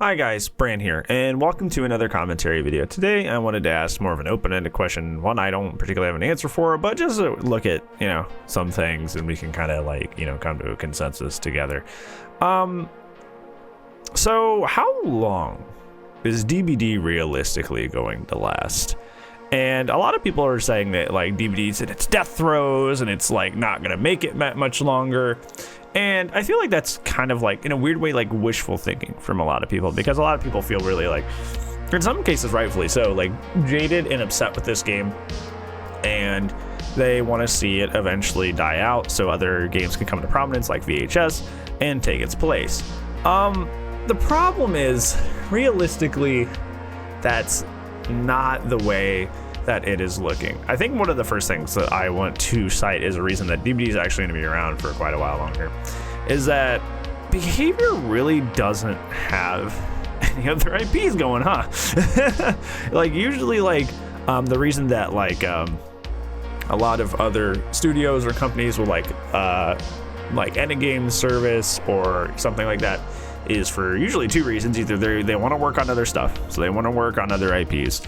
Hi guys, Bran here, and welcome to another commentary video. Today I wanted to ask more of an open-ended question, one I don't particularly have an answer for, but just to look at, some things and we can kind of come to a consensus together. So how long is DBD realistically going to last? And a lot of people are saying that DBD said it's death throes and it's not gonna make it much longer. And I feel like that's kind of in a weird way wishful thinking from a lot of people, because a lot of people feel really in some cases rightfully so, jaded and upset with this game, and they want to see it eventually die out so other games can come to prominence like VHS and take its place. The problem is, realistically, that's not the way that it is looking. I think one of the first things that I want to cite is a reason that DBD is actually going to be around for quite a while longer, is that Behavior really doesn't have any other IPs going, huh? Usually the reason that a lot of other studios or companies will end a game service or something like that is for usually two reasons. Either they want to work on other stuff, so they want to work on other IPs,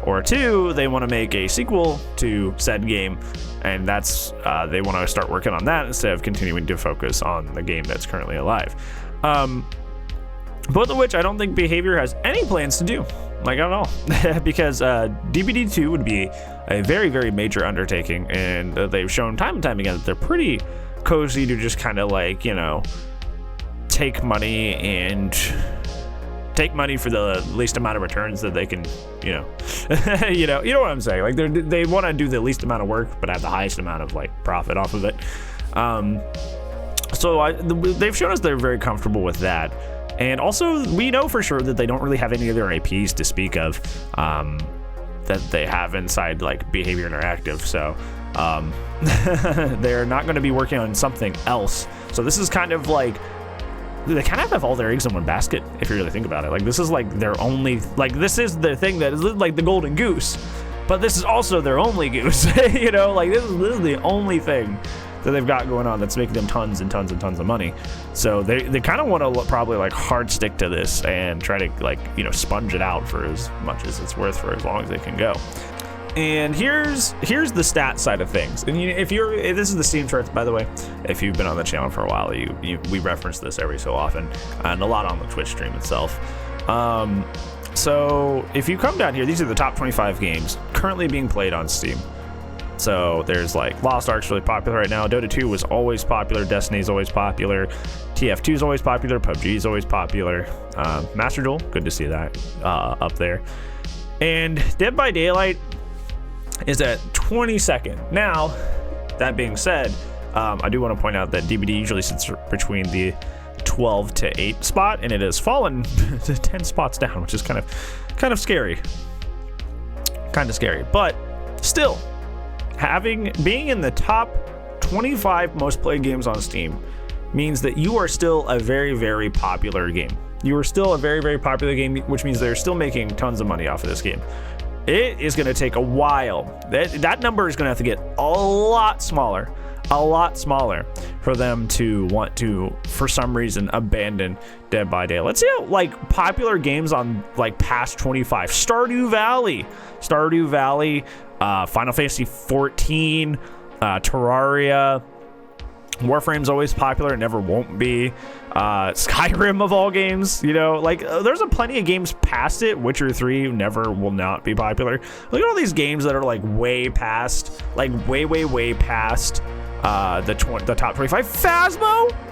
or two, they want to make a sequel to said game, and that's they want to start working on that instead of continuing to focus on the game that's currently alive. Both of which I don't think Behavior has any plans to do, at all, because DBD 2 would be a very, very major undertaking, and they've shown time and time again that they're pretty cozy to just kind of take money and take money for the least amount of returns that they can, you know what I'm saying. They want to do the least amount of work but have the highest amount of profit off of it. They've shown us they're very comfortable with that, and also we know for sure that they don't really have any other IPs to speak of that they have inside Behavior Interactive. So they're not going to be working on something else. So this is kind of they kind of have all their eggs in one basket, if you really think about it. This is their only, this is the thing that is the golden goose, but this is also their only goose. This is the only thing that they've got going on that's making them tons and tons and tons of money. So they kind of want to probably hard stick to this and try to sponge it out for as much as it's worth for as long as they can go. And here's the stat side of things. And if this is the Steam charts, by the way. If you've been on the channel for a while, we reference this every so often, and a lot on the Twitch stream itself. So if you come down here, these are the top 25 games currently being played on Steam. So there's Lost Ark's really popular right now. Dota 2 was always popular. Destiny's always popular. TF2 is always popular. PUBG is always popular. Master Duel, good to see that up there. And Dead by Daylight is at 22nd. Now, that being said, I do want to point out that DBD usually sits between the 12 to 8 spot, and it has fallen to 10 spots down, which is kind of scary. Kind of scary, but still, being in the top 25 most played games on Steam means that you are still a very, very popular game. You are still a very, very popular game, which means they're still making tons of money off of this game. It is going to take a while. That number is going to have to get a lot smaller for them to want to, for some reason, abandon Dead by Daylight. Let's see how popular games on past 25. Stardew Valley, Final Fantasy 14, Terraria. Warframe's always popular, never won't be. Skyrim of all games, there's a plenty of games past it. Witcher 3 never will not be popular. Look at all these games that are way past, way past the top 25.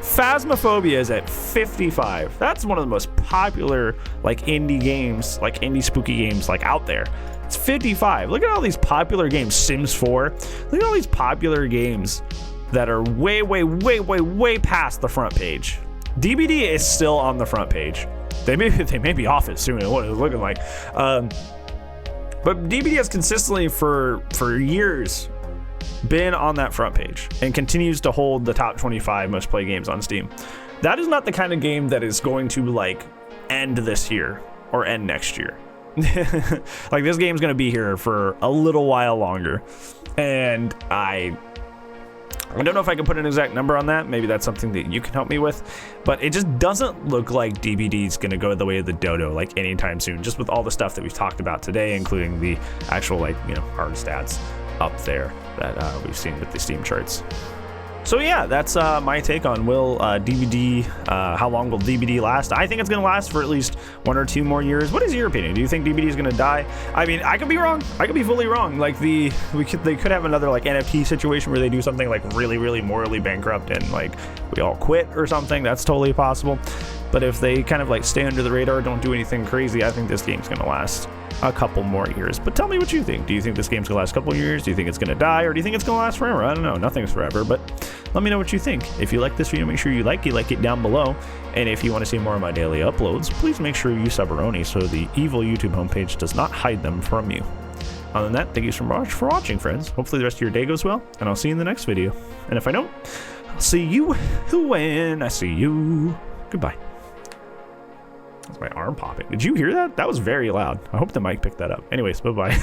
Phasmophobia is at 55. That's one of the most popular indie games, indie spooky games out there. It's 55. Look at all these popular games. Sims 4. Look at all these popular games that are way past the front page. DBD is still on the front page. They may be off it soon, what it's looking like. But DBD has consistently for years been on that front page and continues to hold the top 25 most played games on Steam. That is not the kind of game that is going to end this year or end next year. This game's going to be here for a little while longer, and I I don't know if I can put an exact number on that. Maybe that's something that you can help me with. But it just doesn't look like DBD is going to go the way of the dodo like anytime soon, just with all the stuff that we've talked about today, including the actual like, you know, hard stats up there that we've seen with the Steam charts. So yeah, that's my take on will DBD, how long will DBD last? I think it's going to last for at least 1 or 2 more years. What is your opinion? Do you think DBD is going to die? I mean, I could be wrong. I could be fully wrong. Like they could have another like NFT situation where they do something like really, really morally bankrupt and like we all quit or something. That's totally possible. But if they kind of like stay under the radar, don't do anything crazy, I think this game's going to last a couple more years. But tell me what you think. Do you think this game's gonna last a couple years? Do you think it's gonna die, or do you think it's gonna last forever? I don't know. Nothing's forever, but let me know what you think. If you like this video, make sure you like it down below. And if you want to see more of my daily uploads, please make sure you sub-a-roni so the evil YouTube homepage does not hide them from you. Other than that, thank you so much for watching, friends. Hopefully the rest of your day goes well, and I'll see you in the next video. And if I don't, I'll see you when I see you. Goodbye. That's my arm popping. Did you hear that? That was very loud. I hope the mic picked that up. Anyways, bye-bye.